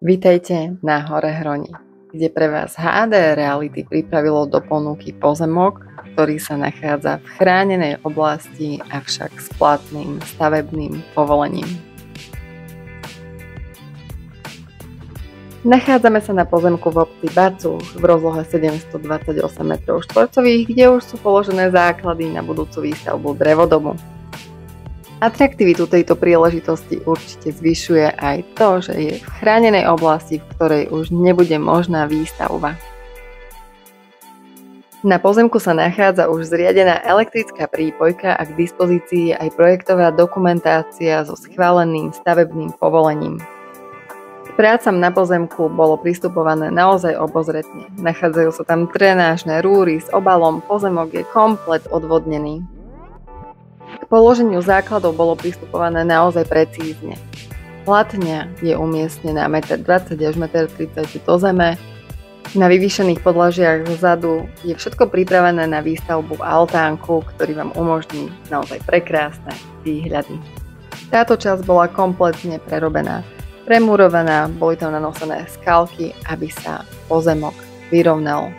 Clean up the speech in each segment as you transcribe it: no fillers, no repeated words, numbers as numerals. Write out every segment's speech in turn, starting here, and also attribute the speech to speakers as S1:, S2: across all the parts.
S1: Vítajte na Hore Hroni, kde pre vás HD Reality pripravilo do ponuky pozemok, ktorý sa nachádza v chránenej oblasti, avšak s platným stavebným povolením. Nachádzame sa na pozemku v obci Bacuch v rozlohe 728 m2, kde už sú položené základy na budúcu výstavbu drevodomu. Atraktivitu tejto príležitosti určite zvyšuje aj to, že je v chránenej oblasti, v ktorej už nebude možná výstavba. Na pozemku sa nachádza už zriadená elektrická prípojka a k dispozícii je aj projektová dokumentácia so schváleným stavebným povolením. K prácam na pozemku bolo pristupované naozaj obozretne. Nachádzajú sa tam drenážne rúry s obalom, pozemok je komplet odvodnený. K položeniu základov bolo pristupované naozaj precízne. Platňa je umiestnená 1,20 m až 1,30 m do zeme. Na vyvýšených podlažiach vzadu je všetko pripravené na výstavbu altánku, ktorý vám umožní naozaj prekrásne výhľady. Táto časť bola kompletne prerobená, premurovaná, boli tam nanosené skalky, aby sa pozemok vyrovnal.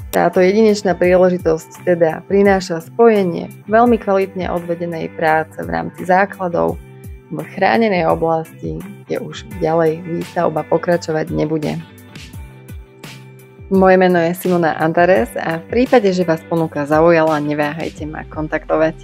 S1: Táto jedinečná príležitosť teda prináša spojenie veľmi kvalitne odvedenej práce v rámci základov v chránenej oblasti, kde už ďalej výstavba pokračovať nebude. Moje meno je Simona Antares a v prípade, že vás ponuka zaujala, neváhajte ma kontaktovať.